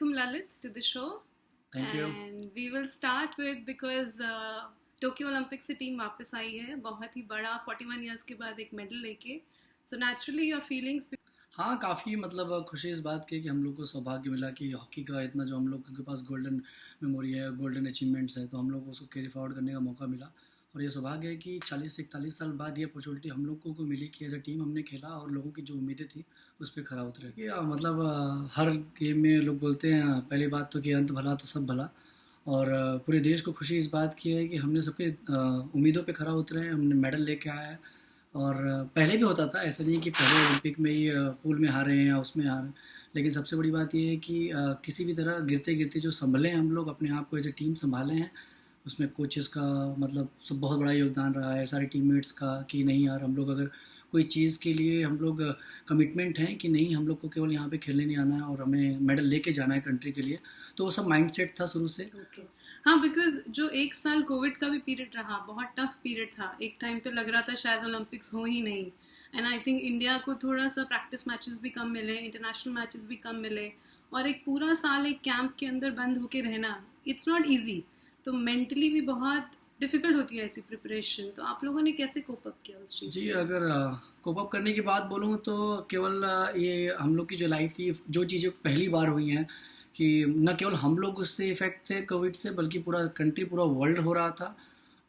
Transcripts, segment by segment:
welcome Lalit to the show. Thank you. And we will start with because Tokyo Olympic से team वापस आई है बहुत ही बड़ा 41 years के बाद एक मेडल लेके. So naturally your feelings. हाँ, काफ़ी मतलब खुशी इस बात की कि हम लोग को सौभाग्य मिला कि हॉकी का इतना जो हम लोग के पास गोल्डन मेमोरी है, गोल्डन अचीवमेंट्स है, तो हम लोग को उसको कैरी फॉरवर्ड करने का मौका मिला. और ये सौभाग्य है कि 40 से 41 साल बाद ये अपॉर्चुनिटी हम लोग को मिली कि एज अ टीम हमने खेला और लोगों की जो उम्मीदें थी उस पर खरा उतरे. कि मतलब हर गेम में लोग बोलते हैं पहली बात तो कि अंत भला तो सब भला. और पूरे देश को खुशी इस बात की है कि हमने सबके उम्मीदों पे खरा उतरे हैं, हमने मेडल लेके आया है. और पहले भी होता था, ऐसा नहीं कि पहले ओलंपिक में ही पूल में हारे हैं या उसमें हारे. लेकिन सबसे बड़ी बात ये है कि किसी भी तरह गिरते गिरते जो संभले हैं हम लोग, अपने आप को एज ए टीम संभाले हैं. उसमें कोचेस का मतलब सब बहुत बड़ा योगदान रहा है, सारे टीममेट्स का कि नहीं यार हम लोग अगर कोई चीज़ के लिए हम लोग कमिटमेंट हैं कि नहीं हम लोग को केवल यहाँ पे खेलने नहीं आना है और हमें मेडल लेके जाना है कंट्री के लिए. तो वो सब माइंडसेट था शुरू से. हाँ, बिकॉज जो एक साल कोविड का भी पीरियड रहा, बहुत टफ पीरियड था. एक टाइम पे लग रहा था शायद ओलंपिक्स हो ही नहीं. एंड आई थिंक इंडिया को थोड़ा सा प्रैक्टिस मैचेस भी कम मिले, इंटरनेशनल मैचेस भी कम मिले. और एक पूरा साल एक कैंप के अंदर बंद होके रहना, इट्स नॉट ईजी. तो मेंटली भी बहुत डिफिकल्ट होती है ऐसी प्रिपरेशन. तो आप लोगों ने कैसे कोप अप किया उस चीज़ जी, से? अगर कोप अप करने की बात बोलूँ तो केवल ये हम लोग की जो लाइफ थी, जो चीज़ें पहली बार हुई हैं कि न केवल हम लोग उससे इफ़ेक्ट थे कोविड से, बल्कि पूरा कंट्री पूरा वर्ल्ड हो रहा था.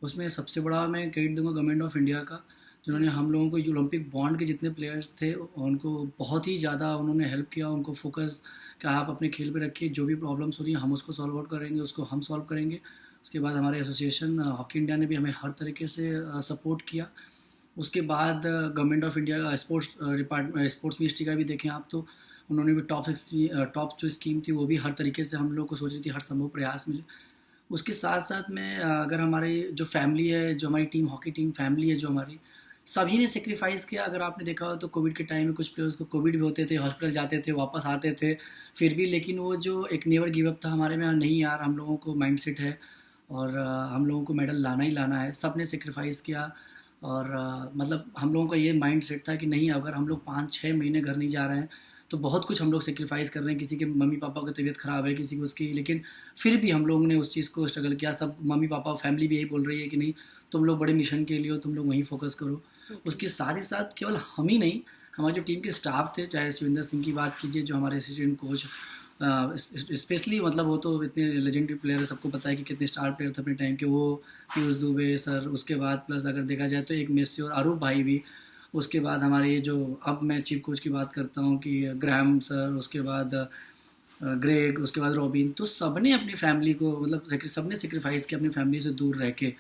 उसमें सबसे बड़ा मैं क्रेडिट दूंगा गवर्नमेंट ऑफ इंडिया का, जिन्होंने हम लोगों को जो ओलंपिक बॉन्ड के जितने प्लेयर्स थे उनको बहुत ही ज़्यादा उन्होंने हेल्प किया. उनको फोकस कि आप अपने खेल पे रखिए, जो भी प्रॉब्लम्स हो रही हैं हम उसको सॉल्व आउट करेंगे, उसको हम सॉल्व करेंगे. उसके बाद हमारे एसोसिएशन हॉकी इंडिया ने भी हमें हर तरीके से सपोर्ट किया. उसके बाद government of India sports department, sports ministry का भी देखें आप तो उन्होंने भी टॉप जो स्कीम थी वो भी हर तरीके से हम लोग को सोच रही थी हर संभव प्रयास मिले. उसके साथ साथ में अगर हमारी जो फैमिली है, जो हमारी टीम हॉकी टीम फैमिली है, जो हमारी सभी ने सेक्रीफाइस किया. अगर आपने देखा हो तो कोविड के टाइम में कुछ प्लेयर्स को कोविड भी होते थे, हॉस्पिटल जाते थे, वापस आते थे फिर भी, लेकिन वो जो एक नेवर गिव अप था हमारे में, नहीं यार हम लोगों को माइंडसेट है और हम लोगों को मेडल लाना ही लाना है. सब ने सेक्रीफाइस किया. और मतलब हम लोगों का ये माइंड सेट था कि नहीं अगर हम लोग 5-6 महीने घर नहीं जा रहे हैं तो बहुत कुछ हम लोग सेक्रीफाइस कर रहे हैं. किसी के मम्मी पापा की तबीयत ख़राब है, किसी को उसकी, लेकिन फिर भी हम लोगों ने उस चीज़ को स्ट्रगल किया. सब मम्मी पापा फैमिली भी यही बोल रही है कि नहीं तुम लोग बड़े मिशन के लिए हो, तुम लोग वहीं फोकस करो. उसके साथ ही साथ केवल हम ही नहीं, हमारे जो टीम के स्टाफ थे, चाहे शिविंदर सिंह की बात कीजिए जो हमारे असिस्टेंट कोच, स्पेशली मतलब वो तो इतने लेजेंडरी प्लेयर है, सबको पता है कि कितने स्टार प्लेयर थे अपने टाइम के, वो पीयूष दुबे सर. उसके बाद प्लस अगर देखा जाए तो एक मेसी और अरूप भाई भी. उसके बाद हमारे ये जो अब मैं चीफ कोच की बात करता हूँ कि ग्रैम सर, उसके बाद ग्रेग, उसके बाद रॉबिन, तो सब ने अपनी फैमिली को मतलब सब ने सेक्रीफाइस किया अपनी फैमिली से दूर रह के.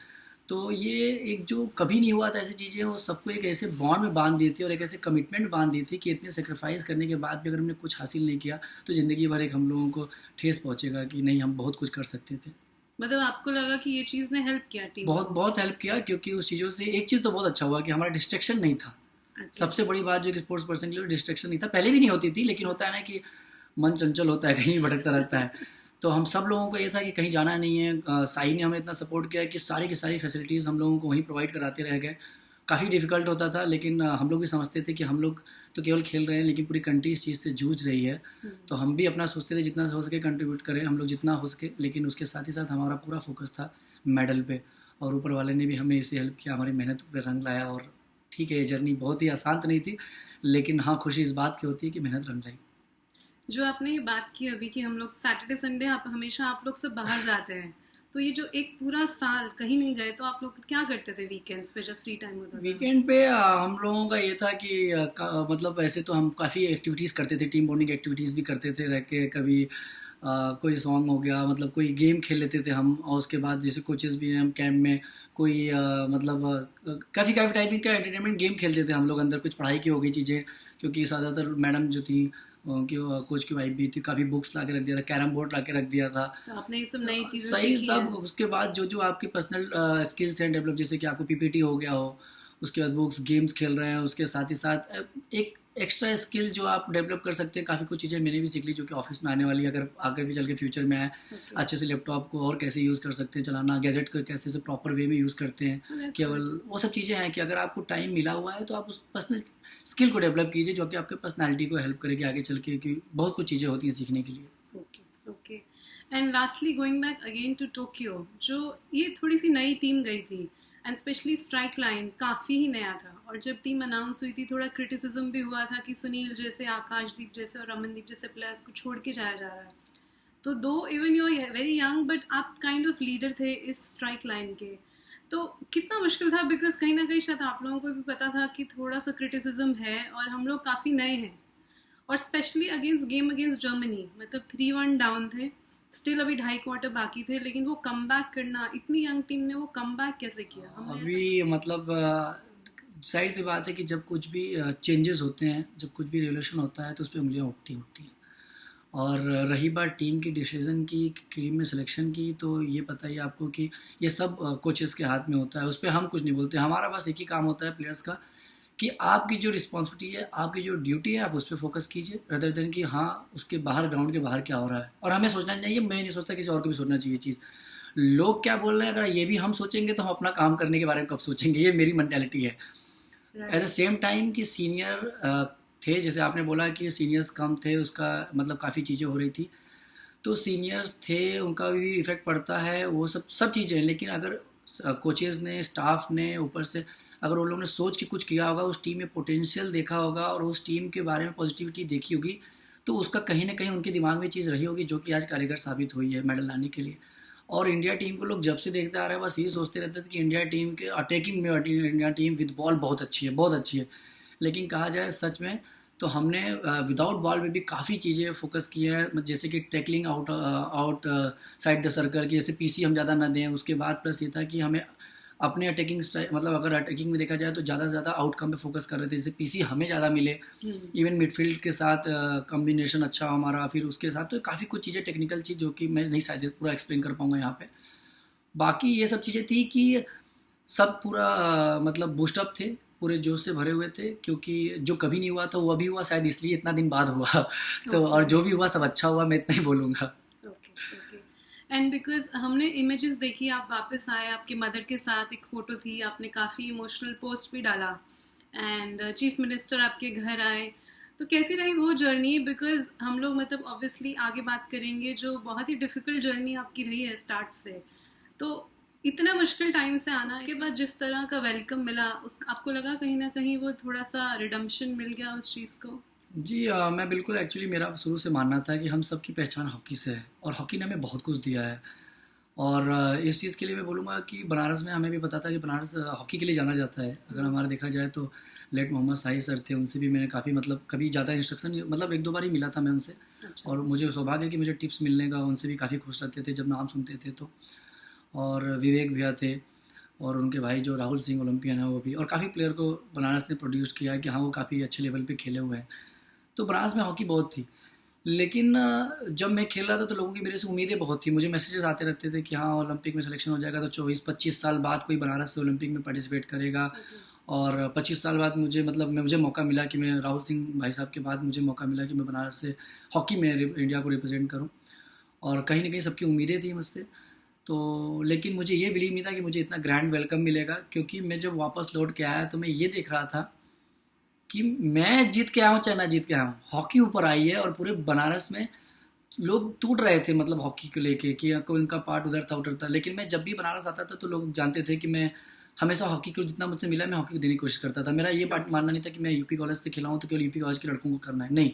तो ये एक जो कभी नहीं हुआ था ऐसी चीज़ें, वो सबको एक ऐसे बॉन्ड में बांध दी थी और एक ऐसे कमिटमेंट बांध दी थी कि इतने सेक्रीफाइस करने के बाद भी अगर हमने कुछ हासिल नहीं किया तो ज़िंदगी भर एक हम लोगों को ठेस पहुँचेगा कि नहीं हम बहुत कुछ कर सकते थे. मतलब आपको लगा कि ये चीज़ ने हेल्प किया टीम? बहुत बहुत हेल्प किया, क्योंकि उस चीज़ों से एक चीज़ तो बहुत अच्छा हुआ कि हमारा डिस्ट्रैक्शन नहीं था. सबसे बड़ी बात जो कि स्पोर्ट्स पर्सन के लिए डिस्ट्रैक्शन नहीं था. पहले भी नहीं होती थी, लेकिन होता है ना कि मन चंचल होता है, कहीं भटकता रहता है. तो हम सब लोगों को ये था कि कहीं जाना नहीं है. साई ने हमें इतना सपोर्ट किया कि सारी की सारी फैसिलिटीज़ हम लोगों को वहीं प्रोवाइड कराते रह गए. काफ़ी डिफ़िकल्ट होता था, लेकिन हम लोग भी समझते थे कि हम लोग तो केवल खेल रहे हैं लेकिन पूरी कंट्री इस चीज़ से जूझ रही है. तो हम भी अपना सोचते थे जितना हो सके कंट्रीब्यूट करें हम लोग, जितना हो सके. लेकिन उसके साथ ही साथ हमारा पूरा फोकस था मेडल पे, और ऊपर वाले ने भी हमें इसे हेल्प किया, हमारी मेहनत पे रंग लाया. और ठीक है, ये जर्नी बहुत ही आसान तो नहीं थी, लेकिन हाँ खुशी इस बात की होती है कि मेहनत रंग लाई. जो आपने ये बात की अभी कि हम लोग सैटरडे संडे हमेशा आप लोग सब बाहर जाते हैं, तो ये जो एक पूरा साल कहीं नहीं गए तो आप लोग क्या करते थे वीकेंड्स पे जब फ्री टाइम होता था? वीकेंड पे हम लोगों का ये था कि मतलब ऐसे तो हम काफ़ी एक्टिविटीज़ करते थे, टीम बॉन्डिंग एक्टिविटीज़ भी करते थे रह के. कभी कोई सॉन्ग हो गया, मतलब कोई गेम खेल लेते थे हम. और उसके बाद जैसे कोचेस भी हैं हम कैंप में, कोई मतलब काफ़ी टाइप का एंटरटेनमेंट गेम खेलते थे हम लोग. अंदर कुछ पढ़ाई की हो गई चीज़ें, क्योंकि ज़्यादातर मैडम जो थी उनकी कोच की वाइफ भी थी, काफ़ी बुक्स ला के रख दिया था, कैरम बोर्ड ला के रख दिया था. तो आपने ये सब नई चीज़ें सही सीखी सब. हैं? उसके बाद जो आपकी पर्सनल स्किल्स हैं डेवलप, जैसे कि आपको पीपीटी हो गया हो, उसके बाद बुक्स गेम्स खेल रहे हैं, उसके साथ ही साथ एक एक्स्ट्रा स्किल जो आप डेवलप कर सकते हैं. काफ़ी कुछ चीज़ें मैंने भी सीख ली जो कि ऑफिस में आने वाली, अगर आगे भी चल के फ्यूचर में आए. अच्छे से लैपटॉप को और कैसे यूज़ कर सकते हैं चलाना, गैजेट को कैसे से प्रॉपर वे में यूज़ करते हैं. केवल वो सब चीज़ें हैं कि अगर आपको टाइम मिला हुआ है तो आप उस पर्सनल स्किल को डेवलप कीजिए जो कि आपके पर्सनैलिटी को हेल्प करेगी आगे चल के, कि बहुत कुछ चीज़ें होती हैं सीखने के लिए. Okay. Okay. And lastly going back again to Tokyo, जो ये थोड़ी सी नई टीम गई थी एंड स्पेशली स्ट्राइक लाइन काफ़ी ही नया था, और जब टीम अनाउंस हुई थी थोड़ा क्रिटिसिज्म भी हुआ था कि सुनील जैसे, आकाशदीप जैसे और रमनदीप जैसे प्लेयर्स को छोड़ के जाया जा रहा है. तो though even you are very young but आप काइंड ऑफ लीडर थे इस स्ट्राइक लाइन के, तो कितना मुश्किल था? बिकॉज कहीं ना कहीं शायद आप लोगों को भी पता था कि थोड़ा सा क्रिटिसिज्म है और हम लोग काफ़ी नए हैं, और specially against game against Germany, मतलब 3-1 डाउन थे, स्टिल अभी 2.5 क्वार्टर बाकी थे, लेकिन वो कम बैक करना, इतनी यंग टीम ने वो कम बैक कैसे किया? हमने अभी मतलब जाहिर सी बात है कि जब कुछ भी चेंजेस होते हैं, जब कुछ भी रेवोल्यूशन होता है तो उस पर उंगलियाँ उठती हैं. और रही बात टीम की डिसीजन की, टीम में सिलेक्शन की, तो ये पता ही आपको कि ये सब कोचेस के हाथ में होता है. उस पर हम कुछ नहीं बोलते. हमारा बस एक ही काम होता है प्लेयर्स का कि आपकी जो रिस्पॉन्सिबिलिटी है, आपकी जो ड्यूटी है, आप उस पर फोकस कीजिए रदर देन कि हाँ उसके बाहर, ग्राउंड के बाहर क्या हो रहा है. और हमें सोचना चाहिए, मैं नहीं सोचता किसी और को भी सोचना चाहिए चीज़. लोग क्या बोल रहे हैं अगर ये भी हम सोचेंगे तो हम अपना काम करने के बारे में कब सोचेंगे. ये मेरी मेंटेलिटी है. एट द सेम टाइम कि सीनियर थे, जैसे आपने बोला कि सीनियर्स कम थे, उसका मतलब काफ़ी चीज़ें हो रही थी, तो सीनियर्स थे उनका भी इफ़ेक्ट पड़ता है, वो सब सब चीज़ें. लेकिन अगर कोचेज़ ने, स्टाफ ने ऊपर से अगर उन लोगों ने सोच के कुछ किया होगा, उस टीम में पोटेंशियल देखा होगा और उस टीम के बारे में पॉजिटिविटी देखी होगी, तो उसका कहीं ना कहीं उनके दिमाग में चीज़ रही होगी जो कि आज कारीगर साबित हुई है मेडल लाने के लिए. और इंडिया टीम को लोग जब से देखते आ रहे हैं बस ये सोचते रहते थे कि इंडिया टीम के अटैकिंग में इंडिया टीम विद बॉल बहुत अच्छी है, बहुत अच्छी है. लेकिन कहा जाए सच में तो हमने विदाउट बॉल में भी काफ़ी चीज़ें फोकस की है, जैसे कि tackling out side the circle की, जैसे पीसी हम ज़्यादा ना दें. उसके बाद प्लस ये था कि हमें अपने अटैकिंग मतलब अगर अटैकिंग में देखा जाए तो ज़्यादा से ज़्यादा आउटकम पे फोकस कर रहे थे, जैसे पीसी हमें ज़्यादा मिले. इवन मिडफील्ड के साथ कॉम्बिनेशन अच्छा हमारा, फिर उसके साथ तो काफ़ी कुछ चीज़ें टेक्निकल चीज़ जो कि मैं नहीं शायद पूरा एक्सप्लेन कर पाऊँगा यहाँ पे. बाकी ये सब चीज़ें थी कि सब पूरा मतलब बूस्टअप थे, पूरे जोश से भरे हुए थे, क्योंकि जो कभी नहीं हुआ था वो अभी हुआ, शायद इसलिए इतना दिन बाद हुआ. तो और जो भी हुआ सब अच्छा हुआ, मैं इतना ही बोलूँगा. एंड बिकॉज हमने इमेजेस देखी, आप वापस आए, आपके मदर के साथ एक फ़ोटो थी, आपने काफ़ी इमोशनल पोस्ट भी डाला, एंड चीफ मिनिस्टर आपके घर आए, तो कैसी रही वो जर्नी? बिकॉज हम लोग मतलब ऑब्वियसली आगे बात करेंगे, जो बहुत ही डिफ़िकल्ट जर्नी आपकी रही है स्टार्ट से, तो इतना मुश्किल टाइम से आना, उसके बाद जिस तरह का वेलकम मिला, उस आपको लगा कहीं ना कहीं वो थोड़ा सा रिडम्पशन मिल गया उस चीज़ को? जी मैं बिल्कुल, एक्चुअली मेरा शुरू से मानना था कि हम सब की पहचान हॉकी से है और हॉकी ने हमें बहुत कुछ दिया है. और इस चीज़ के लिए मैं बोलूँगा कि बनारस में हमें भी पता था कि बनारस हॉकी के लिए जाना जाता है. अगर हमारा देखा जाए तो लेट मोहम्मद शाही सर थे, उनसे भी मैंने काफ़ी मतलब कभी ज़्यादा इंस्ट्रक्शन, मतलब 1-2 बार ही मिला था मैं उनसे. अच्छा. और मुझे सौभाग्य कि मुझे टिप्स मिलने का, उनसे भी काफ़ी खुश रहते थे जब नाम सुनते थे तो. और विवेक भैया थे और उनके भाई जो राहुल सिंह ओलंपियन है वो भी, और काफ़ी प्लेयर को बनारस ने प्रोड्यूस किया है कि हाँ वो काफ़ी अच्छे लेवल पे खेले हुए हैं. तो बनारस में हॉकी बहुत थी. लेकिन जब मैं खेल रहा था तो लोगों की मेरे से उम्मीदें बहुत थी. मुझे मैसेजेस आते रहते थे कि हाँ ओलंपिक में सिलेक्शन हो जाएगा तो 24-25 साल बाद कोई बनारस से ओलंपिक में पार्टिसिपेट करेगा. और 25 साल बाद मुझे मौका मिला कि मैं राहुल सिंह भाई साहब के बाद मुझे मौका मिला कि मैं बनारस से हॉकी में इंडिया को रिप्रेजेंट करूँ. और कहीं ना कहीं सबकी उम्मीदें थी मुझसे. तो लेकिन मुझे ये बिलीव नहीं था कि मुझे इतना ग्रैंड वेलकम मिलेगा, क्योंकि मैं जब वापस लौट के आया तो मैं ये देख रहा था कि मैं जीत के आया हूँ चाहे ना जीत के आया हूँ, हॉकी ऊपर आई है. और पूरे बनारस में लोग टूट रहे थे मतलब हॉकी को लेके कि कोई इनका पार्ट उधर था उधर था. लेकिन मैं जब भी बनारस आता था तो लोग जानते थे कि मैं हमेशा हॉकी को जितना मुझसे मिला मैं हॉकी को देने की कोशिश करता था. मेरा ये बात मानना नहीं था कि मैं यूपी कॉलेज से खेला हूँ तो केवल यूपी कॉलेज के लड़कों को करना है. नहीं,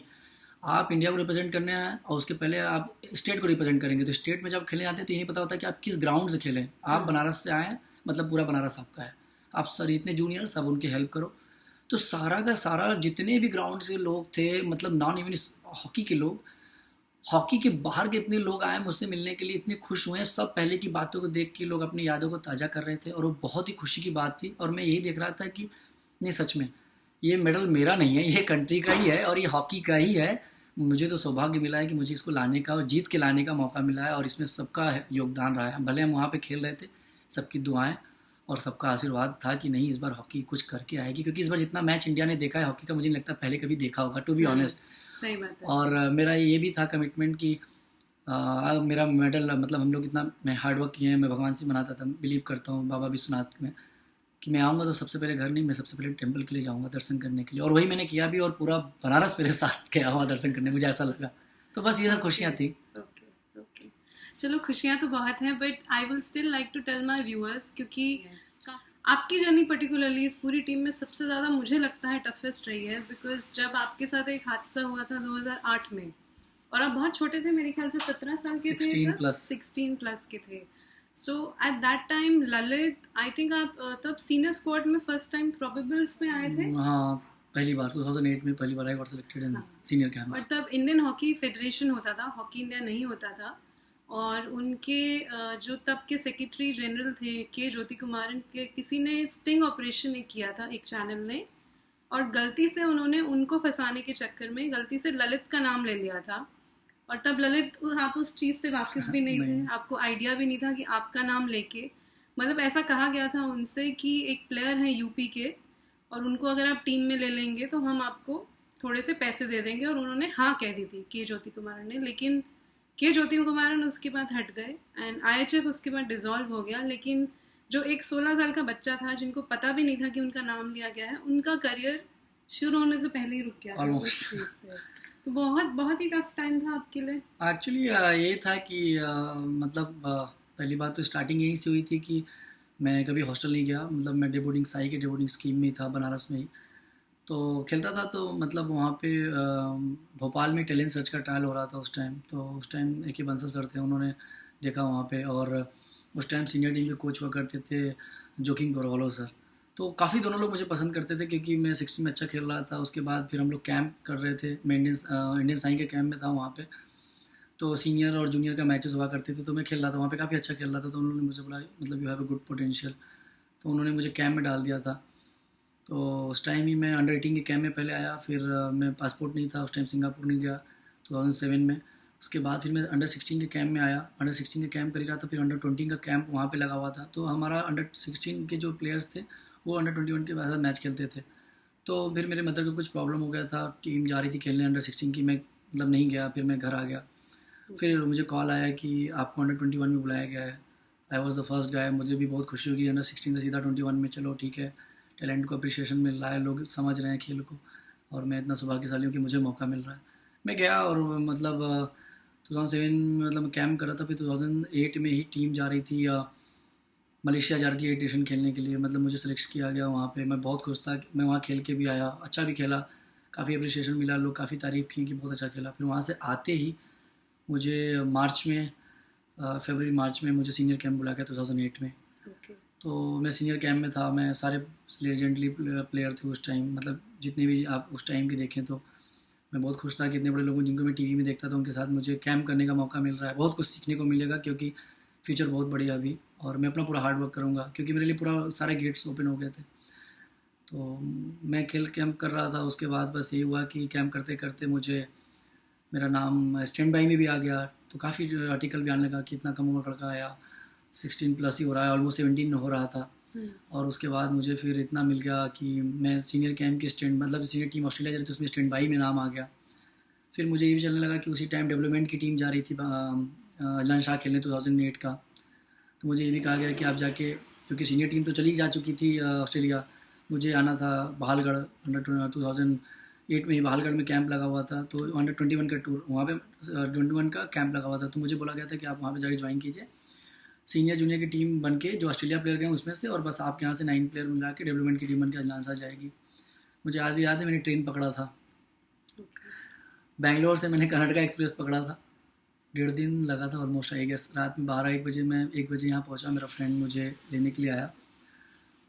आप इंडिया को रिप्रेजेंट करने हैं और उसके पहले आप स्टेट को रिप्रेजेंट करेंगे. तो स्टेट में जब खेलने आते हैं तो ये नहीं पता होता कि आप किस ग्राउंड से खेलें. आप बनारस से आए मतलब पूरा बनारस आपका है. आप सर जितने जूनियर सब उनकी हेल्प करो. तो सारा का सारा जितने भी ग्राउंड से लोग थे, मतलब नॉन इवन हॉकी के लोग, हॉकी के बाहर के इतने लोग आए मुझसे मिलने के लिए, इतने खुश हुए. सब पहले की बातों को देख के लोग अपनी यादों को ताज़ा कर रहे थे और वो बहुत ही खुशी की बात थी. और मैं यही देख रहा था कि नहीं सच में ये मेडल मेरा नहीं है, ये कंट्री का ही है और ये हॉकी का ही है. मुझे तो सौभाग्य मिला है कि मुझे इसको लाने का और जीत के लाने का मौका मिला है. और इसमें सबका योगदान रहा है. भले हम वहाँ पे खेल रहे थे, सबकी दुआएं और सबका आशीर्वाद था कि नहीं इस बार हॉकी कुछ करके आएगी. क्योंकि इस बार जितना मैच इंडिया ने देखा है हॉकी का, मुझे नहीं लगता पहले कभी देखा होगा, टू बी ऑनेस्ट. सही बात है. और मेरा ये भी था कमिटमेंट कि मेरा मेडल, मतलब हम लोग इतना मैं हार्ड वर्क किए हैं. मैं भगवान से मनाता था, बिलीव करता हूँ बाबा विश्वनाथ में, कि मैं आऊँगा तो सबसे पहले घर नहीं, मैं सबसे पहले टेंपल के लिए जाऊँगा दर्शन करने के लिए. और वही मैंने किया भी और पूरा बनारस मेरे साथ गया हुआ दर्शन करने, मुझे ऐसा लगा. तो बस ये सब खुशियाँ थी. चलो खुशियाँ तो बहुत हैं, but I will still like to tell my viewers, क्योंकि आपकी जर्नी पर्टिकुलरली इस पूरी टीम में सबसे ज़्यादा मुझे लगता है टफेस्ट रही है, बिकॉज जब आपके साथ एक हादसा हुआ था 2008 में, और आप बहुत छोटे थे, मेरे ख्याल से 17 साल के थे, 16 प्लस के थे. So at that time Lalit, I think आप तब सीनियर स्क्वाड में फर्स्ट टाइम प्रोबेबल्स में आए थे. हाँ, पहली बार 2008 में पहली बार I got selected in senior camp. और तब इंडियन हॉकी फेडरेशन होता था, हॉकी इंडिया नहीं होता था, और उनके जो तब के सेक्रेटरी जनरल थे के ज्योति कुमारन के, किसी ने स्टिंग ऑपरेशन एक किया था एक चैनल ने, और गलती से उन्होंने उनको फंसाने के चक्कर में गलती से ललित का नाम ले लिया था. और तब ललित, आप उस चीज़ से वाकिफ भी नहीं थे, आपको आइडिया भी नहीं था कि आपका नाम लेके, मतलब ऐसा कहा गया था उनसे कि एक प्लेयर हैं यूपी के, और उनको अगर आप टीम में ले लेंगे तो हम आपको थोड़े से पैसे दे देंगे, और उन्होंने हाँ कह दी थी के ज्योति कुमारन ने. लेकिन के ज्योति कुमारन उसके बाद हट गए, एंड IHF उसके बाद डिसॉल्व हो गया. लेकिन जो एक 16 साल का बच्चा था, जिनको पता भी नहीं था कि उनका नाम लिया गया है, उनका करियर शुरू होने से पहले ही रुक गया था उस चीज़ से. तो बहुत बहुत ही टफ टाइम था आपके लिए. एक्चुअली ये था कि मतलब पहली बात तो स्टार्टिंग यहीं से हुई थी कि मैं कभी हॉस्टल नहीं गया. मतलब मैं डे बोर्डिंग साई के डे बोर्डिंग स्कीम में था, बनारस में ही तो खेलता था. तो मतलब वहाँ पे भोपाल में टैलेंट सर्च का ट्रायल हो रहा था उस टाइम. तो उस टाइम AK बंसल सर थे, उन्होंने देखा वहाँ पे, और उस टाइम सीनियर टीम के कोच हुआ करते थे जोकिंग गोरवालो सर. तो काफ़ी दोनों लोग मुझे पसंद करते थे क्योंकि मैं 16 में अच्छा खेल रहा था. उसके बाद फिर हम लोग कैंप कर रहे थे, मैं इंडियन साई के कैंप में था वहाँ पे. तो सीनियर और जूनियर का मैचेस हुआ करते थे, तो मैं खेल रहा था वहाँ पे, काफ़ी अच्छा खेल रहा था. तो उन्होंने मुझे बोला मतलब you have a good potential, तो उन्होंने मुझे कैंप में डाल दिया था. तो उस टाइम ही मैं अंडर 18 के कैंप में पहले आया. फिर मैं पासपोर्ट नहीं था उस टाइम, सिंगापुर नहीं गया 2007 में. उसके बाद फिर मैं अंडर 16 के कैंप में आया, अंडर 16 के कैंप कर ही रहा था. फिर अंडर 20 का कैंप वहाँ पे लगा हुआ था. तो हमारा अंडर 16 के जो प्लेयर्स थे वो अंडर 21 के बाद मैच खेलते थे. तो फिर मेरे मदर को कुछ प्रॉब्लम हो गया था, टीम जा रही थी खेलने अंडर 16 की, मैं मतलब नहीं गया. फिर मैं घर आ गया. फिर मुझे कॉल आया कि आपको अंडर 21 में बुलाया गया है. I was the first guy. मुझे भी बहुत खुशी होगी, अंडर 16 से सीधा 21 में. चलो ठीक है, टैलेंट को अप्रिशिएशन मिल रहा है, लोग समझ रहे हैं खेल को, और मैं इतना सौभाग्यशाली हूँ कि मुझे मौका मिल रहा है. मैं गया और मतलब 2007 में मतलब कैंप कर रहा था. फिर 2008 में ही टीम जा रही थी मलेशिया जा रही थी एडिशन खेलने के लिए. मतलब मुझे सिलेक्ट किया गया वहाँ पे. मैं बहुत खुश था. मैं वहाँ खेल के भी आया, अच्छा भी खेला, काफ़ी अप्रिशिएशन मिला, लोग काफ़ी तारीफ़ की कि बहुत अच्छा खेला. फिर वहाँ से आते ही मुझे मार्च में फरवरी मार्च में मुझे सीनियर कैंप बुलाया गया 2008 में. तो मैं सीनियर कैंप में था. मैं सारे लेजेंडली प्लेयर थे उस टाइम, मतलब जितने भी आप उस टाइम के देखें तो मैं बहुत खुश था कि इतने बड़े लोगों जिनको मैं टीवी में देखता था उनके साथ मुझे कैंप करने का मौका मिल रहा है. बहुत कुछ सीखने को मिलेगा क्योंकि फ्यूचर बहुत बढ़िया अभी, और मैं अपना पूरा हार्ड वर्क करूँगा क्योंकि मेरे लिए पूरा सारे गेट्स ओपन हो गए थे. तो मैं खेल कैंप कर रहा था. उसके बाद बस ये हुआ कि कैंप करते करते मुझे मेरा नाम स्टैंड बाई में भी आ गया. तो काफ़ी आर्टिकल भी आने लगा कि इतना कम उम्र लड़का आया, 16 प्लस ही हो रहा है, ऑलमोस्ट 17 हो रहा था. और उसके बाद मुझे फिर इतना मिल गया कि मैं सीनियर कैंप की स्टैंड मतलब सीनियर टीम ऑस्ट्रेलिया जा रही थी, उसमें स्टैंड बाई में नाम आ गया. फिर मुझे ये भी चलने लगा कि उसी टाइम डेवलपमेंट की टीम जा रही थी अजलान शाह खेलने 2008 का. तो मुझे ये भी कहा गया कि आप जाके, क्योंकि सीनियर टीम तो चली जा चुकी थी ऑस्ट्रेलिया, मुझे आना था बहालगढ़. अंडर 2008 में ही बहालगढ़ में कैंप लगा हुआ था. तो अंडर 21 का टूर वहाँ पे 21 का कैंप लगा हुआ था. तो मुझे बोला गया था कि आप वहाँ पे जाके ज्वाइन कीजिए सीनियर जूनियर की टीम बन के, जो ऑस्ट्रेलिया प्लेयर गए उसमें से, और बस आपके यहाँ से 9 प्लेयर मिला के डेवलपमेंट की टीम बन के अजलान शाह जाएगी. मुझे आज भी याद है, मैंने ट्रेन पकड़ा था. बेंगलोर से मैंने कर्नाटका एक्सप्रेस पकड़ा था. 1.5 दिन लगा था ऑलमोस्ट. आई गेस रात में 12-1 बजे मैं 1 बजे यहाँ पहुँचा. मेरा फ्रेंड मुझे लेने के लिए आया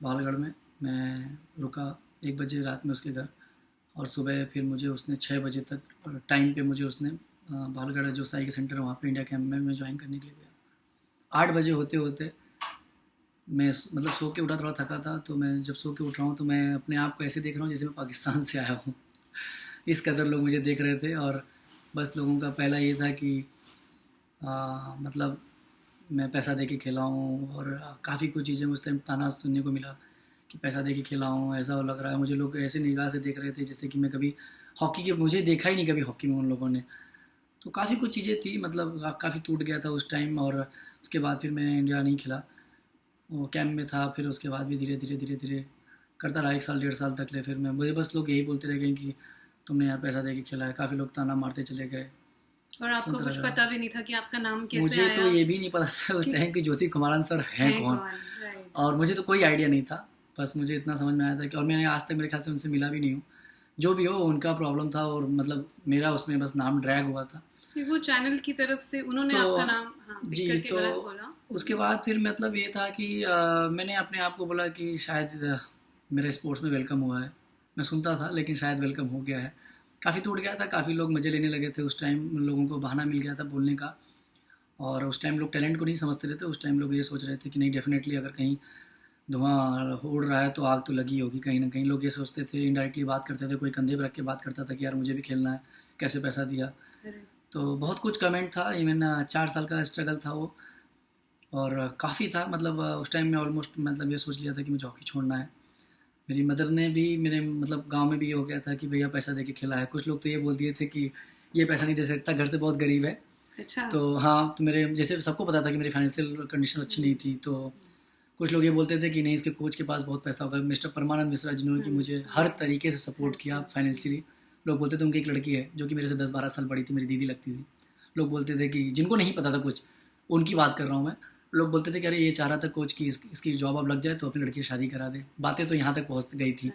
बहालगढ़ में. मैं रुका 1 बजे रात में उसके घर, और सुबह फिर मुझे उसने 6 बजे तक टाइम पे मुझे उसने बहालगढ़ जो साई के सेंटर है वहाँ पे इंडिया कैंप में मैं ज्वाइन करने के लिए गया. 8 बजे होते होते मैं मतलब सो के उठा, थोड़ा थका था. तो मैं जब सो के उठ रहा हूँ तो मैं अपने आप को ऐसे देख रहा हूँ जैसे मैं पाकिस्तान से आया हूँ. इस कदर लोग मुझे देख रहे थे. और बस लोगों का पहला ये था कि मतलब मैं पैसा दे के खेला हूँ, और काफ़ी कुछ चीज़ें उस टाइम ताना सुनने को मिला कि पैसा दे के खेला हूँ, ऐसा लग रहा है. मुझे लोग ऐसे निगाह से देख रहे थे जैसे कि मैं कभी हॉकी के, मुझे देखा ही नहीं कभी हॉकी में उन लोगों ने. तो काफ़ी कुछ चीज़ें थी, मतलब काफ़ी टूट गया था उस टाइम. और उसके बाद फिर मैं इंडिया नहीं खेला, वो कैंप में था. फिर उसके बाद भी धीरे धीरे करता रहा 1 साल 1.5 साल तक ले. फिर मैं मुझे बस लोग यही बोलते रह गए कि तुमने यार पैसा दे के खेला है. काफ़ी लोग ताना मारते चले गए. और आपको सुनता कुछ रहा। पता भी नहीं था कि आपका नाम कैसे मुझे आया? तो ये भी नहीं पता था उस टाइम कि ज्योति कुमारन सर हैं है कौन, कौन? राइट। और मुझे तो कोई आइडिया नहीं था। बस मुझे इतना समझ में आया था कि, और मैंने आज तक मेरे ख्याल से उनसे मिला भी नहीं हूँ। जो भी हो उनका प्रॉब्लम था, और मतलब मेरा उसमें बस नाम ड्रैग हुआ था। फिर वो चैनल की तरफ से उन्होंने तो आपका नाम पिक जी, करके तो गलत बोला। उसके बाद फिर मतलब ये था कि मैंने अपने आप को बोला कि शायद मेरा स्पोर्ट्स में वेलकम हुआ है। मैं सुनता था लेकिन शायद वेलकम हो गया है। काफ़ी टूट गया था, काफ़ी लोग मज़े लेने लगे थे उस टाइम, लोगों को बहाना मिल गया था बोलने का। और उस टाइम लोग टैलेंट को नहीं समझते रहते, उस टाइम लोग ये सोच रहे थे कि नहीं डेफिनेटली अगर कहीं धुआं उड़ रहा है तो आग तो लगी होगी कहीं ना कहीं। लोग ये सोचते थे, इनडायरेक्टली बात करते थे, कोई कंधे पर रख के बात करता था कि यार मुझे भी खेलना है, कैसे पैसा दिया। तो बहुत कुछ कमेंट था, इवन 4 साल का स्ट्रगल था वो, और काफ़ी था। मतलब उस टाइम में ऑलमोस्ट मतलब ये सोच लिया था कि मुझे हॉकी छोड़ना है। मेरी मदर ने भी, मेरे मतलब गांव में भी ये हो गया था कि भैया पैसा दे के खिला है। कुछ लोग तो ये बोल दिए थे कि ये पैसा नहीं दे सकता, घर से बहुत गरीब है। अच्छा। तो हाँ, तो मेरे जैसे सबको पता था कि मेरी फाइनेंशियल कंडीशन अच्छी नहीं थी, तो कुछ लोग ये बोलते थे कि नहीं इसके कोच के पास बहुत पैसा होगा। मिस्टर परमानंद मिश्रा जिन्होंने कि मुझे हर तरीके से सपोर्ट किया फाइनेंशियली। लोग बोलते थे उनकी एक लड़की है जो कि मेरे से 10-12 साल बड़ी थी, मेरी दीदी लगती थी। लोग बोलते थे कि जिनको नहीं पता था कुछ, उनकी बात कर रहा हूँ मैं, लोग बोलते थे कि अरे ये चाह रहा था कोच की इसकी जॉब अब लग जाए तो अपनी लड़की की शादी करा दे। बातें तो यहाँ तक पहुँच गई थी।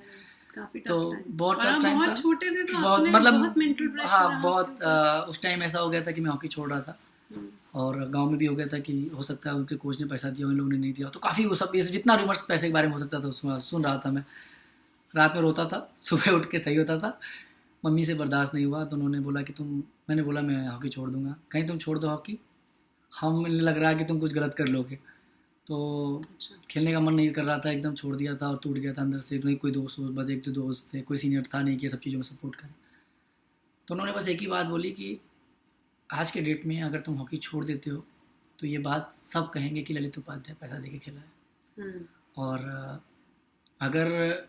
काफी तो टफ टाइम। बहुत और टफ आप टाइम था। बहुत छोटे थे तो बहुत आपने मतलब बहुत मेंटल प्रेशर हाँ, रहा बहुत आपके ऊपर। उस टाइम ऐसा हो गया था कि मैं हॉकी छोड़ रहा था, और गांव में भी हो गया था कि हो सकता है उनके कोच ने पैसा दिया, उन लोगों ने नहीं दिया। तो काफ़ी वो सब जितना रिमर्स पैसे के बारे में हो सकता था उसमें सुन रहा था मैं। रात में रोता था, सुबह उठ के सही होता था। मम्मी से बर्दाश्त नहीं हुआ तो उन्होंने बोला कि मैंने बोला मैं हॉकी छोड़ दूंगा। कहीं तुम छोड़ दो हॉकी, हमें लग रहा है कि तुम कुछ गलत कर लोगे। तो अच्छा। खेलने का मन नहीं कर रहा था, एकदम छोड़ दिया था, और टूट गया था अंदर से। नहीं कोई दोस्त बस एक दो दोस्त थे, कोई सीनियर था नहीं कि ये सब चीज़ों में सपोर्ट करे। तो उन्होंने बस एक ही बात बोली कि आज के डेट में अगर तुम हॉकी छोड़ देते हो तो ये बात सब कहेंगे कि ललित उपाध्याय पैसा दे के खेला है। और अगर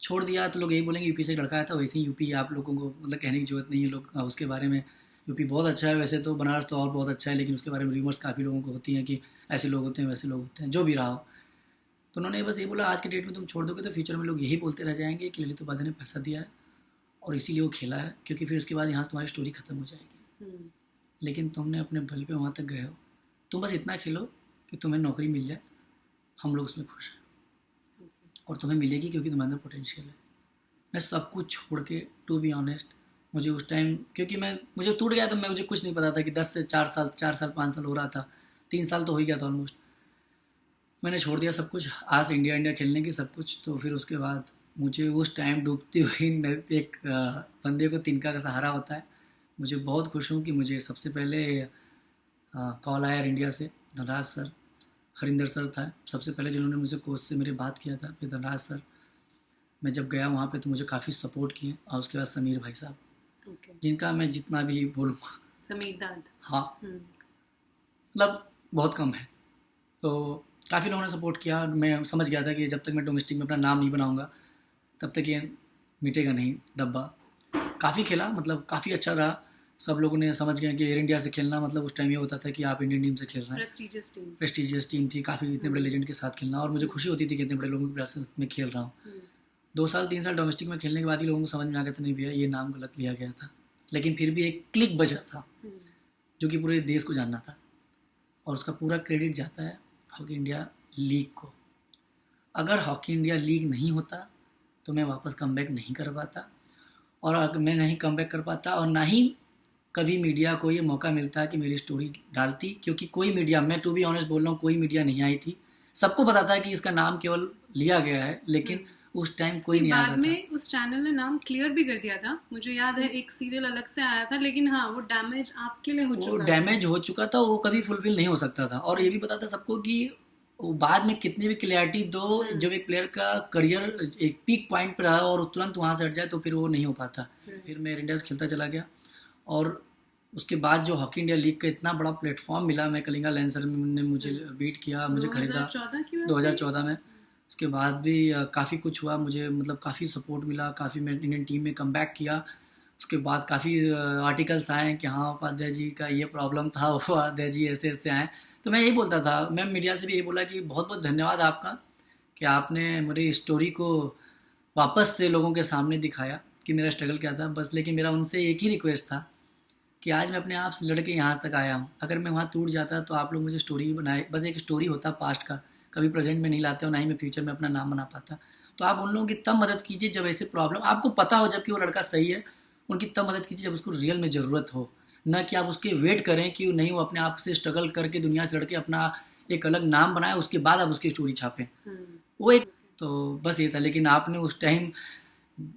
छोड़ दिया तो लोग यही बोलेंगे यूपी से लड़का आया था, वैसे ही यूपी आप लोगों को मतलब कहने की जरूरत नहीं है। लोग उसके बारे में, यूपी बहुत अच्छा है वैसे तो, बनारस तो और बहुत अच्छा है, लेकिन उसके बारे में रूमर्स काफ़ी लोगों को होती हैं कि ऐसे लोग होते हैं वैसे लोग होते हैं, जो भी रहा हो। तो उन्होंने बस ये बोला आज के डेट में तुम छोड़ दोगे तो फ्यूचर में लोग यही बोलते रह जाएंगे कि ललित उपाध्याय ने पैसा दिया है और इसीलिए वो खेला है, क्योंकि फिर उसके बाद यहाँ तुम्हारी स्टोरी खत्म हो जाएगी। लेकिन तुमने अपने बल पे वहाँ तक गए हो, तुम बस इतना खेलो कि तुम्हें नौकरी मिल जाए, हम लोग उसमें खुश हैं, और तुम्हें मिलेगी क्योंकि तुम्हारे अंदर पोटेंशियल है। मैं सब कुछ छोड़ के, टू बी ऑनेस्ट, मुझे उस टाइम क्योंकि मुझे टूट गया तो मुझे कुछ नहीं पता था कि 10 से 4 साल 5 साल हो रहा था, 3 साल तो हो ही गया था ऑलमोस्ट। मैंने छोड़ दिया सब कुछ, आज इंडिया खेलने की सब कुछ। तो फिर उसके बाद मुझे उस टाइम डूबती हुई एक बंदे को तिनका का सहारा होता है। मुझे बहुत खुश हूँ कि मुझे सबसे पहले कॉल आया इंडिया से, धनराज सर, हरिंदर सर था सबसे पहले जिन्होंने मुझे कोच से मेरे बात किया था, फिर धनराज सर। मैं जब गया वहाँ पे तो मुझे काफ़ी सपोर्ट किए, और उसके बाद समीर भाई साहब, जिनका मैं जितना भी बोलूँगा, समीर दाद, हाँ मतलब बहुत कम है। तो काफ़ी लोगों ने सपोर्ट किया। मैं समझ गया था कि जब तक मैं डोमेस्टिक में अपना नाम नहीं बनाऊँगा तब तक ये मिटेगा नहीं धब्बा। काफ़ी खेला, मतलब काफ़ी अच्छा रहा। सब लोगों ने समझ गए कि एयर इंडिया से खेलना मतलब उस टाइम ये होता था कि आप इंडियन टीम से खेल रहे हैं। प्रेस्टीजियस टीम थी काफ़ी, इतने बड़े लेजेंड के साथ खेलना, और मुझे खुशी होती थी कि इतने बड़े लोगों के साथ में खेल रहा हूँ। 2 साल 3 साल डोमेस्टिक में खेलने के बाद ही लोगों को समझ में आ गया था नहीं भैया ये नाम गलत लिया गया था, लेकिन फिर भी एक क्लिक बजा था जो कि पूरे देश को जानना था, और उसका पूरा क्रेडिट जाता है हॉकी इंडिया लीग को। अगर हॉकी इंडिया लीग नहीं होता तो मैं वापस कमबैक नहीं कर पाता, और अगर मैं नहीं कमबैक कर पाता और ना ही कभी मीडिया को ये मौका मिलता कि मेरी स्टोरी डालती, क्योंकि कोई मीडिया, मैं टू बी ऑनेस्ट बोल रहा हूँ, कोई मीडिया नहीं आई थी। सबको पता था कि इसका नाम केवल लिया गया है, लेकिन उस टाइम कोई नहीं आया था। बाद में उस चैनल ने नाम क्लियर भी कर दिया था, मुझे याद है एक सीरियल अलग से आया था, लेकिन हाँ वो डैमेज आपके लिए हो चुका था। वो डैमेज हो चुका था, वो कभी फुलफिल नहीं हो सकता था। और ये भी पता था सबको कि बाद में कितनी भी क्लियरिटी दो, जब एक प्लेयर का करियर एक पीक पॉइंट पर रहा और तुरंत वहाँ से हट जाए तो फिर वो नहीं हो पाता। फिर मैं इंडिया से खेलता चला गया, और उसके बाद जो हॉकी इंडिया लीग का इतना बड़ा प्लेटफॉर्म मिला, मैं कलिंगा लैंसर ने मुझे बीट किया, मुझे खरीदा 2014 में। उसके बाद भी काफ़ी कुछ हुआ, मुझे मतलब काफ़ी सपोर्ट मिला, काफ़ी मैं इंडियन टीम में कमबैक किया। उसके बाद काफ़ी आर्टिकल्स आए कि हाँ उपाध्याय जी का ये प्रॉब्लम था, उपाध्याय जी ऐसे ऐसे आए। तो मैं यही बोलता था, मैं मीडिया से भी यही बोला कि बहुत बहुत धन्यवाद आपका कि आपने मेरी स्टोरी को वापस से लोगों के सामने दिखाया कि मेरा स्ट्रगल क्या था बस। लेकिन मेरा उनसे एक ही रिक्वेस्ट था कि आज मैं अपने आप से लड़ के यहाँ तक आया हूँ। अगर मैं वहाँ टूट जाता तो आप लोग मुझे स्टोरी बनाए, बस एक स्टोरी होता पास्ट का, कभी प्रेजेंट में नहीं लाते और ना ही मैं फ्यूचर में अपना नाम बना पाता। तो आप उन लोगों की तब मदद कीजिए जब ऐसे प्रॉब्लम आपको पता हो, जबकि वो लड़का सही है, उनकी तब मदद कीजिए जब उसको रियल में ज़रूरत हो, ना कि आप उसके वेट करें कि नहीं वो अपने आप से स्ट्रगल करके दुनिया से लड़के अपना एक अलग नाम बनाए, उसके बाद आप उसकी स्टोरी छापें। वो एक, तो बस ये था। लेकिन आपने उस टाइम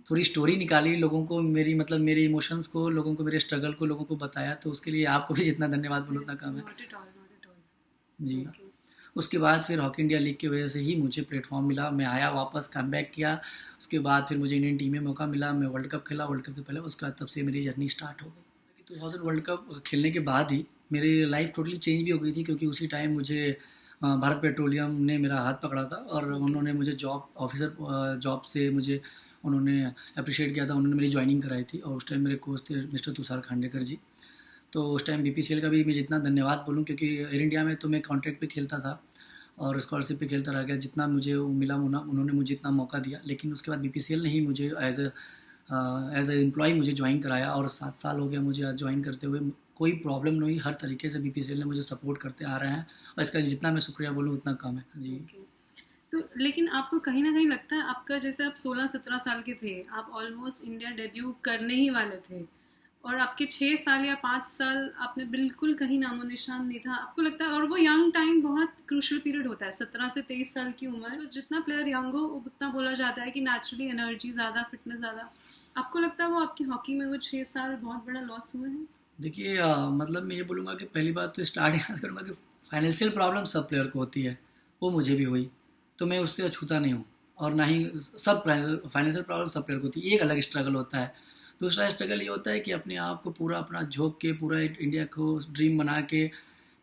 पूरी स्टोरी निकाली, लोगों को मेरी मतलब मेरे इमोशंस को, लोगों को मेरे स्ट्रगल को लोगों को बताया, तो उसके लिए आपको भी जितना धन्यवाद बोलो उतना कम है। Not at all, not at all. Ji. Okay. उसके बाद फिर हॉकी इंडिया लीग की वजह से ही मुझे प्लेटफॉर्म मिला, मैं आया वापस कम बैक किया। उसके बाद फिर मुझे इंडियन टीम में मौका मिला, मैं वर्ल्ड कप खेला, वर्ल्ड कप के पहले, उसके बाद तब से मेरी जर्नी स्टार्ट हो गई। 2000 वर्ल्ड कप खेलने के बाद ही मेरी लाइफ टोटली चेंज भी हो गई थी, क्योंकि उसी टाइम मुझे भारत पेट्रोलियम ने मेरा हाथ पकड़ा था और उन्होंने मुझे जॉब ऑफिसर जॉब से मुझे उन्होंने अप्रिशिएट किया था, उन्होंने मेरी ज्वाइनिंग कराई थी। और उस टाइम मेरे कोच थे मिस्टर तुषार खांडेकर जी। तो उस टाइम BPCL का भी मैं जितना धन्यवाद बोलूँ, क्योंकि एयर इंडिया में तो मैं कॉन्ट्रैक्ट पे खेलता था और स्कॉलरशिप पे खेलता रह गया, जितना मुझे मिला उन्होंने मुझे इतना मौका दिया। लेकिन उसके बाद BPCL ने ही मुझे एज ए एम्प्लॉय मुझे ज्वाइन कराया और 7 साल हो गया मुझे आज ज्वाइन करते हुए। कोई प्रॉब्लम नहीं, हर तरीके से BPCL ने मुझे सपोर्ट करते आ रहे हैं और इसका जितना मैं शुक्रिया बोलूँ उतना कम है जी। Okay. तो लेकिन आपको कहीं ना कहीं लगता है आपका, जैसे आप 16-17 साल के थे, आप ऑलमोस्ट इंडिया डेब्यू करने ही वाले थे और आपके 6 साल या 5 साल आपने बिल्कुल कहीं नामो निशान नहीं था, आपको लगता है? और वो यंग टाइम बहुत क्रूशल पीरियड होता है, 17 से 23 साल की उम्र, तो जितना प्लेयर यंग हो उतना बोला जाता है कि नेचुरली एनर्जी ज़्यादा, फिटनेस ज़्यादा। आपको लगता है वो आपकी हॉकी में वो 6 साल बहुत बड़ा लॉस हुए हैं? देखिए मतलब मैं ये बोलूँगा कि पहली बात तो स्टार्ट याद करूँगा कि फाइनेंशियल प्रॉब्लम सब प्लेयर को होती है, वो मुझे भी हुई, तो मैं उससे अछूता नहीं हूँ। और ना ही सब फाइनेंशियल प्रॉब्लम सब प्लेयर को होती है, एक अलग स्ट्रगल होता है। दूसरा स्ट्रगल ये होता है कि अपने आप को पूरा अपना झोंक के पूरा इंडिया को ड्रीम बना के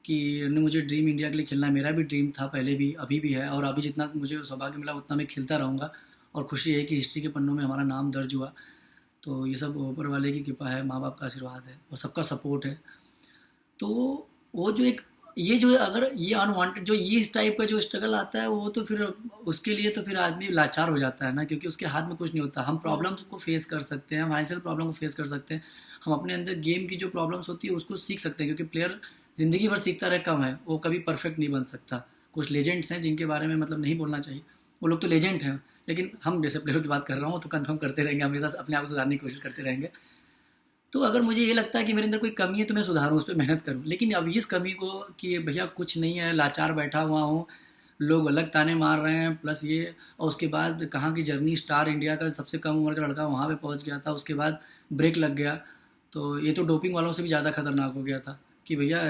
कि मुझे ड्रीम इंडिया के लिए खेलना है। मेरा भी ड्रीम था पहले भी, अभी भी है, और अभी जितना मुझे सौभाग्य मिला उतना मैं खेलता रहूँगा। और खुशी है कि हिस्ट्री के पन्नों में हमारा नाम दर्ज हुआ। तो ये सब ऊपर वाले की कृपा है, माँ बाप का आशीर्वाद है और सबका सपोर्ट है। तो वो जो एक ये जो अगर ये अनवांटेड जो ये इस टाइप का जो स्ट्रगल आता है, वो तो फिर उसके लिए तो फिर आदमी लाचार हो जाता है ना, क्योंकि उसके हाथ में कुछ नहीं होता। हम प्रॉब्लम्स को फेस कर सकते हैं, फाइनेंशियल प्रॉब्लम को फेस कर सकते हैं, हम अपने अंदर गेम की जो प्रॉब्लम्स होती है उसको सीख सकते हैं, क्योंकि प्लेयर ज़िंदगी भर सीखता रहे कम है, वो कभी परफेक्ट नहीं बन सकता। कुछ लेजेंड्स हैं जिनके बारे में मतलब नहीं बोलना चाहिए, वो लोग तो लेजेंड हैं, लेकिन हम जैसे प्लेयर की बात कर रहा हूँ तो कंफर्म करते रहेंगे, हमेशा अपने आप को सुधारने की कोशिश करते रहेंगे। तो अगर मुझे ये लगता है कि मेरे अंदर कोई कमी है तो मैं सुधारूँ, उस पर मेहनत करूँ। लेकिन अब इस कमी को कि भैया कुछ नहीं है, लाचार बैठा हुआ हूँ, लोग अलग ताने मार रहे हैं, प्लस ये, और उसके बाद कहाँ की जर्नी, स्टार इंडिया का सबसे कम उम्र का लड़का वहाँ पे पहुँच गया था, उसके बाद ब्रेक लग गया। तो ये तो डोपिंग वालों से भी ज़्यादा खतरनाक हो गया था कि भैया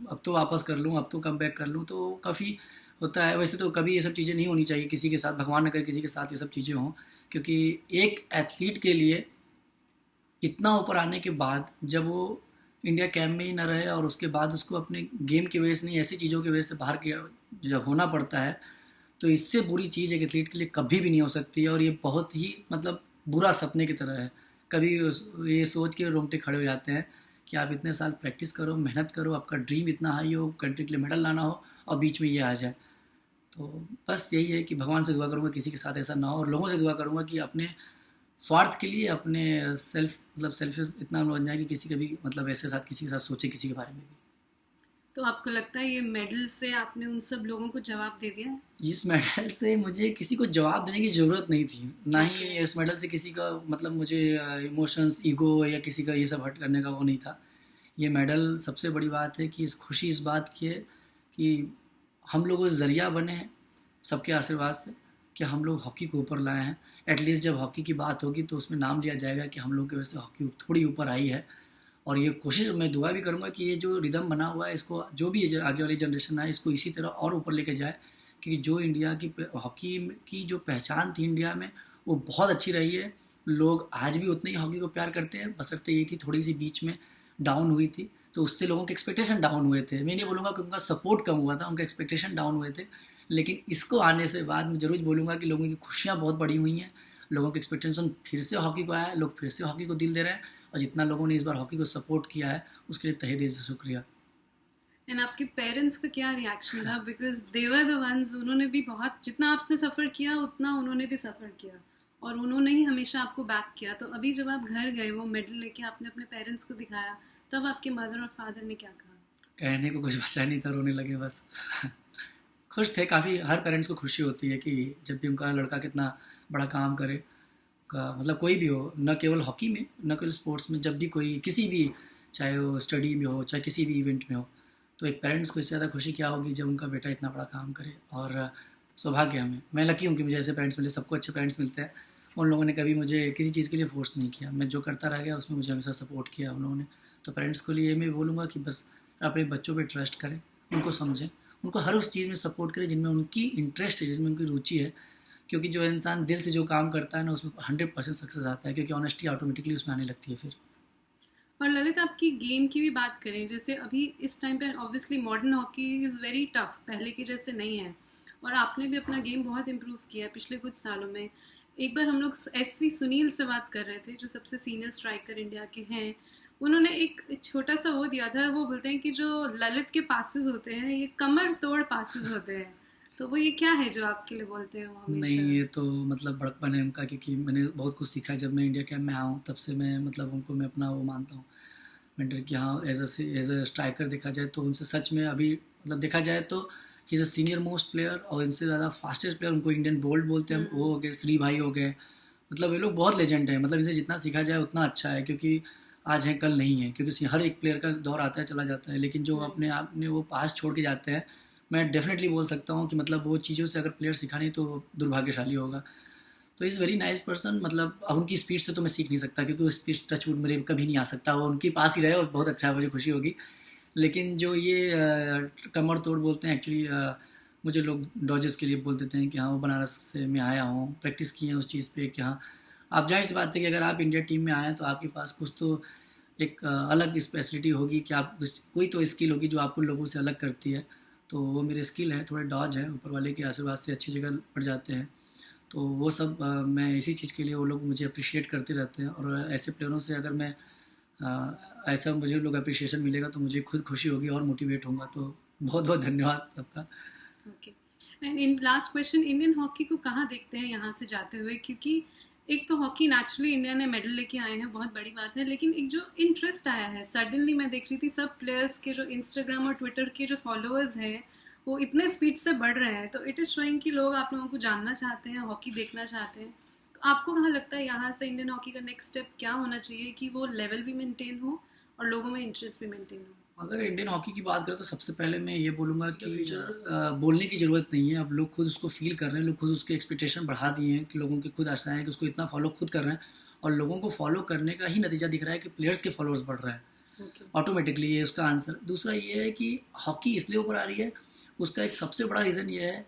अब तो वापस कर लूँ, अब तो कम बैक कर लूँ। तो काफ़ी होता है। वैसे तो कभी ये सब चीज़ें नहीं होनी चाहिए किसी के साथ, भगवान न करे किसी के साथ ये सब चीज़ें हों, क्योंकि एक एथलीट के लिए इतना ऊपर आने के बाद जब वो इंडिया कैंप में ही ना रहे और उसके बाद उसको अपने गेम की वजह से नहीं, ऐसी चीज़ों की वजह से बाहर के जब होना पड़ता है, तो इससे बुरी चीज़ एक एथलीट के लिए कभी भी नहीं हो सकती है। और ये बहुत ही मतलब बुरा सपने की तरह है। कभी ये सोच के रोंगटे खड़े हो जाते हैं कि आप इतने साल प्रैक्टिस करो, मेहनत करो, आपका ड्रीम इतना हाई हो, कंट्री के लिए मेडल लाना हो, और बीच में ये आ जाए। तो बस यही है कि भगवान से दुआ करूँगा किसी के साथ ऐसा ना हो, और लोगों से दुआ करूँगा कि अपने स्वार्थ के लिए अपने सेल्फ इतना बन जाए कि किसी के भी मतलब ऐसे साथ किसी के साथ सोचे किसी के बारे में भी। तो आपको लगता है ये मेडल से आपने उन सब लोगों को जवाब दे दिया? इस मेडल से मुझे किसी को जवाब देने की ज़रूरत नहीं थी, ना ही इस मेडल से किसी का मतलब मुझे इमोशंस, ईगो या किसी का ये सब हट करने का वो नहीं था। ये मेडल सबसे बड़ी बात है कि खुशी इस बात की है कि हम लोग ज़रिया बने हैं सबके आशीर्वाद से कि हम लोग हॉकी को ऊपर लाए हैं। एटलीस्ट जब हॉकी की बात होगी तो उसमें नाम लिया जाएगा कि हम लोग की वजह से हॉकी थोड़ी ऊपर आई है। और ये कोशिश मैं दुआ भी करूँगा कि ये जो रिदम बना हुआ है इसको जो भी आगे वाली जनरेशन है इसको इसी तरह और ऊपर लेके जाए, कि जो इंडिया की हॉकी की जो पहचान थी इंडिया में वो बहुत अच्छी रही है। लोग आज भी उतने ही हॉकी को प्यार करते हैं, बशर्ते ये थी थोड़ी सी बीच में डाउन हुई थी, तो उससे लोगों के एक्सपेक्टेशन डाउन हुए थे। मैं नहीं बोलूँगा कि उनका सपोर्ट कम हुआ था, उनका एक्सपेक्टेशन डाउन हुए थे। लेकिन इसको आने से बाद मैं ज़रूर बोलूँगा कि लोगों की खुशियाँ बहुत बड़ी हुई हैं, लोगों के एक्सपेक्टेशन फिर से हॉकी को आया है, लोग फिर से हॉकी को दिल दे रहे हैं, और जितना लोगों ने इस बार हॉकी को सपोर्ट किया है उसके लिए तहे दिल से शुक्रिया। एंड आपके पेरेंट्स का क्या रिएक्शन था? Because they were the ones, उन्होंने भी बहुत, जितना आपने सफ़र किया उतना उन्होंने भी सफ़र किया और उन्होंने ही हमेशा आपको बैक किया। तो अभी जब आप घर गए वो मेडल लेके आपने अपने पेरेंट्स को दिखाया, तब आपके मदर और फादर ने क्या कहा? कहने को कुछ बचा नहीं था, रोने लगे बस। खुश थे काफ़ी, हर पेरेंट्स को खुशी होती है कि जब भी उनका लड़का कितना बड़ा काम करे का, मतलब कोई भी हो, न केवल हॉकी में, न केवल स्पोर्ट्स में, जब भी कोई किसी भी, चाहे वो स्टडी में हो, चाहे किसी भी इवेंट में हो, तो एक पेरेंट्स को इससे ज़्यादा खुशी क्या होगी जब उनका बेटा इतना बड़ा काम करे। और सौभाग्य हमें, मैं लकी हूँ कि मुझे ऐसे पेरेंट्स मिले, सबको अच्छे पेरेंट्स मिलते हैं। उन लोगों ने कभी मुझे किसी चीज़ के लिए फोर्स नहीं किया, मैं जो करता रह गया उसमें मुझे हमेशा सपोर्ट किया उन लोगों ने। तो पेरेंट्स को लिए मैं बोलूँगा कि बस अपने बच्चों पे ट्रस्ट करें, उनको समझें, उनको हर उस चीज़ में सपोर्ट करें जिनमें उनकी इंटरेस्ट है, जिसमें उनकी रुचि है। क्योंकि जो इंसान दिल से जो काम करता है ना, उसमें 100% सक्सेस आता है, क्योंकि ऑनेस्टी ऑटोमेटिकली उसमें आने लगती है फिर। और ललित, आपकी गेम की भी बात करें, जैसे अभी इस टाइम पे obviously modern hockey is very tough, पहले के जैसे नहीं है, और आपने भी अपना गेम बहुत इम्प्रूव किया है पिछले कुछ सालों में। एक बार हम लोग एसवी सुनील से बात कर रहे थे, जो सबसे सीनियर स्ट्राइकर इंडिया के हैं। उन्होंने एक छोटा सा वो दिया था, वो बोलते हैं कि जो ललित के पासेस होते हैं ये कमर तोड़ पासेस होते हैं। तो वो ये क्या है जो आपके लिए बोलते हैं वो हमेशा? नहीं, ये तो मतलब बड़कपन है उनका, क्योंकि मैंने बहुत कुछ सीखा है। जब मैं इंडिया कैंप में आया हूँ तब से मैं मतलब उनको मैं अपना वो मानता हूँ, मेंटर, कि हाँ एज अ स्ट्राइकर देखा जाए तो उनसे सच में अभी मतलब देखा जाए तो he is a senior most player, और इनसे ज़्यादा फास्टेस्ट प्लेयर उनको इंडियन बोल्ट बोलते हैं। वो हो गए, श्री भाई हो गए, मतलब ये लोग बहुत लेजेंड है। मतलब इनसे जितना सीखा जाए उतना अच्छा है, क्योंकि आज है कल नहीं है, क्योंकि हर एक प्लेयर का दौर आता है चला जाता है, लेकिन जो अपने आप ने वो पास छोड़ के जाते हैं, मैं डेफिनेटली बोल सकता हूँ कि मतलब वो चीज़ों से अगर प्लेयर सीखा नहीं तो वो दुर्भाग्यशाली होगा। तो इज़ वेरी नाइस पर्सन। मतलब अब उनकी स्पीड से तो मैं सीख नहीं सकता, क्योंकि वो स्पीड टचवुड मेरे कभी नहीं आ सकता, वो उनके पास ही रहे और बहुत अच्छा है, मुझे खुशी होगी। लेकिन जो ये कमर तोड़ बोलते हैं, एक्चुअली मुझे लोग डॉजेस के लिए बोल देते हैं कि हाँ वो बनारस से मैं आया हूँ, प्रैक्टिस किए हैं उस चीज़ पे कि हाँ आप, जाहिर सी बात है कि अगर आप इंडिया टीम में आए हैं तो आपके पास कुछ तो एक अलग स्पेशलिटी होगी, कि आप कोई तो स्किल होगी जो आपको लोगों से अलग करती है। तो वो मेरे स्किल है, थोड़े डॉज है, ऊपर वाले के आशीर्वाद से अच्छी जगह पड़ जाते हैं। तो वो सब मैं इसी चीज़ के लिए वो लोग मुझे अप्रिशिएट करते रहते हैं, और ऐसे प्लेयरों से अगर मैं ऐसा मुझे लोग अप्रिशिएशन मिलेगा तो मुझे खुद खुशी होगी और मोटिवेट होगा। तो बहुत बहुत धन्यवाद सबका। Okay, and in last question, Indian hockey को कहाँ देखते हैं यहाँ से जाते हुए? क्योंकि एक तो हॉकी नेचुरली इंडिया ने मेडल लेके आए हैं, बहुत बड़ी बात है, लेकिन एक जो इंटरेस्ट आया है सडनली, मैं देख रही थी सब प्लेयर्स के जो इंस्टाग्राम और ट्विटर के जो फॉलोअर्स हैं वो इतने स्पीड से बढ़ रहे हैं, तो इट इज़ शोइंग कि लोग आप लोगों को जानना चाहते हैं, हॉकी देखना चाहते हैं। तो आपको कहाँ लगता है यहाँ से इंडियन हॉकी का नेक्स्ट स्टेप क्या होना चाहिए कि वो लेवल भी मेंटेन हो और लोगों में इंटरेस्ट भी मेंटेन हो? अगर इंडियन हॉकी की बात करें तो सबसे पहले मैं ये बोलूँगा कि बोलने की ज़रूरत नहीं है, अब लोग खुद उसको फील कर रहे हैं, लोग खुद उसके एक्सपेक्टेशन बढ़ा दिए हैं, कि लोगों की खुद आशाएं हैं कि उसको इतना फॉलो खुद कर रहे हैं, और लोगों को फॉलो करने का ही नतीजा दिख रहा है कि प्लेयर्स के फॉलोअर्स बढ़ रहे हैं ऑटोमेटिकली। ये उसका आंसर। दूसरा ये है कि हॉकी इसलिए ऊपर आ रही है, उसका एक सबसे बड़ा रीज़न ये है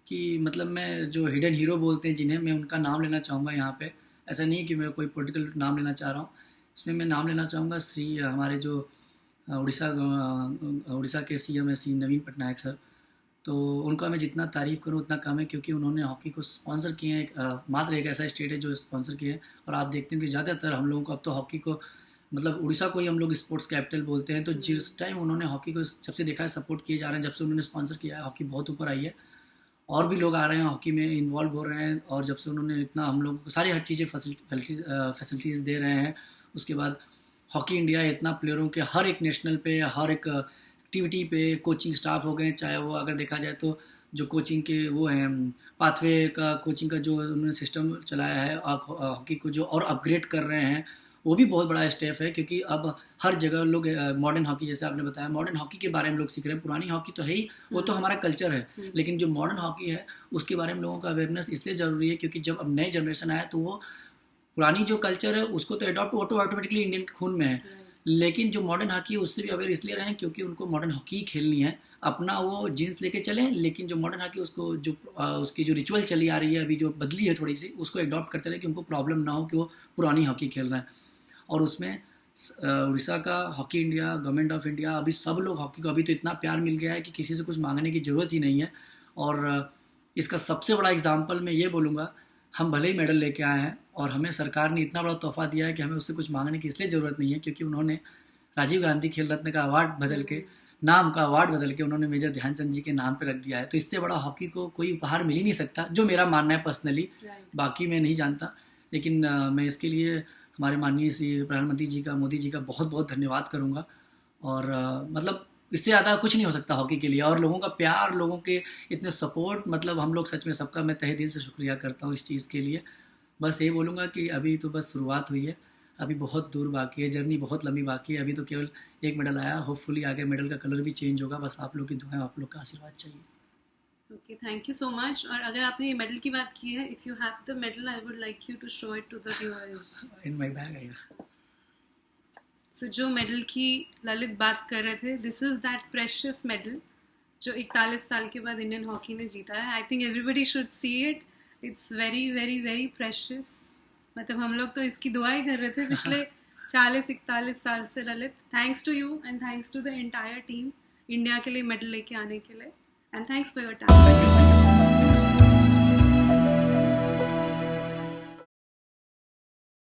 कि मतलब मैं जो हिडन हीरो बोलते हैं जिन्हें, मैं उनका नाम लेना चाहूँगा यहाँ पे। ऐसा नहीं कि मैं कोई पॉलिटिकल नाम लेना चाह रहा हूँ, इसमें मैं नाम लेना चाहूँगा श्री हमारे जो उड़ीसा के सीएम है, श्री नवीन पटनायक सर। तो उनका मैं जितना तारीफ़ करूँ उतना कम है, क्योंकि उन्होंने हॉकी को स्पॉन्सर किए हैं। मात्र एक ऐसा स्टेट है जो स्पॉन्सर किए हैं, और आप देखते हैं कि ज़्यादातर हम लोगों को अब तो हॉकी को, मतलब उड़ीसा को ही हम लोग स्पोर्ट्स कैपिटल बोलते हैं। तो जिस टाइम उन्होंने हॉकी को जब से देखा है सपोर्ट किए जा रहे हैं, जब से उन्होंने स्पॉन्सर किया है, हॉकी बहुत ऊपर आई है, और भी लोग आ रहे हैं हॉकी में इन्वॉल्व हो रहे हैं। और जब से उन्होंने इतना हम लोगों को सारी हर चीज़ें फैसिलिटीज़ दे रहे हैं, उसके बाद हॉकी इंडिया इतना प्लेयरों के हर एक नेशनल पे, हर एक एक्टिविटी पे कोचिंग स्टाफ हो गए, चाहे वो अगर देखा जाए तो जो कोचिंग के वो हैं, पाथवे का कोचिंग का जो उन्होंने सिस्टम चलाया है, हॉकी को जो और अपग्रेड कर रहे हैं, वो भी बहुत बड़ा स्टेप है। क्योंकि अब हर जगह लोग मॉडर्न हॉकी, जैसे आपने बताया, मॉडर्न हॉकी के बारे में लोग सीख रहे हैं। पुरानी हॉकी तो है ही, वो तो हमारा कल्चर है, लेकिन जो मॉडर्न हॉकी है उसके बारे में लोगों का अवेयरनेस इसलिए ज़रूरी है क्योंकि जब अब नए जनरेशन आया तो वो पुरानी जो कल्चर है उसको तो अडॉप्ट ऑटोमेटिकली इंडियन खून में है, लेकिन जो मॉडर्न हॉकी है उससे भी अवेयर इसलिए रहें क्योंकि उनको मॉडर्न हॉकी ही खेलनी है। अपना वो जीन्स लेके चलें, लेकिन जो मॉडर्न हॉकी उसको जो उसकी जो रिचुअल चली आ रही है अभी, जो बदली है थोड़ी सी, उसको एडॉप्ट करते रहे कि उनको प्रॉब्लम ना हो कि वो पुरानी हॉकी खेल रहे हैं। और उसमें उड़ीसा का hockey India, government of India, अभी सब लोग हॉकी को अभी तो इतना प्यार मिल गया है कि किसी से कुछ मांगने की ज़रूरत ही नहीं है। और इसका सबसे बड़ा एग्जाम्पल मैं ये बोलूँगा, हम भले ही मेडल लेके आए हैं और हमें सरकार ने इतना बड़ा तोहफा दिया है कि हमें उससे कुछ मांगने की इसलिए ज़रूरत नहीं है क्योंकि उन्होंने राजीव गांधी खेल रत्न का अवार्ड बदल के, नाम का अवार्ड बदल के उन्होंने मेजर ध्यानचंद जी के नाम पे रख दिया है। तो इससे बड़ा हॉकी को कोई उपहार मिल ही नहीं सकता, जो मेरा मानना है पर्सनली। बाकी मैं नहीं जानता, लेकिन मैं इसके लिए हमारे माननीय श्री प्रधानमंत्री जी का, मोदी जी का बहुत बहुत धन्यवाद करूँगा। और मतलब इससे ज़्यादा कुछ नहीं हो सकता हॉकी के लिए, और लोगों का प्यार, लोगों के इतने सपोर्ट, मतलब हम लोग सच में सबका मैं तहे दिल से शुक्रिया करता हूँ इस चीज़ के लिए। बस यही बोलूँगा कि अभी तो बस शुरुआत हुई है, अभी बहुत दूर बाकी है, जर्नी बहुत लंबी बाकी है। अभी तो केवल एक मेडल आया, होपफुली आगे मेडल का कलर भी चेंज होगा। बस आप लोग की दुआएं, आप लोग का आशीर्वाद चाहिए। Okay, thank you so much. और अगर आपने ये मेडल की बात की है, if you have the medal I would like you to show it to the viewers. In my bag है। सो जो मेडल की ललित बात कर रहे थे, this is that precious medal जो 41 साल के बाद इंडियन हॉकी ने जीता है। I think everybody should see it, it's very very very precious. मतलब हम लोग तो इसकी दुआ ही कर रहे थे पिछले 40-41 साल से। Lalit, thanks to you and thanks to the entire team India के लिए मेडल लेके आने के लिए, and thanks for your time.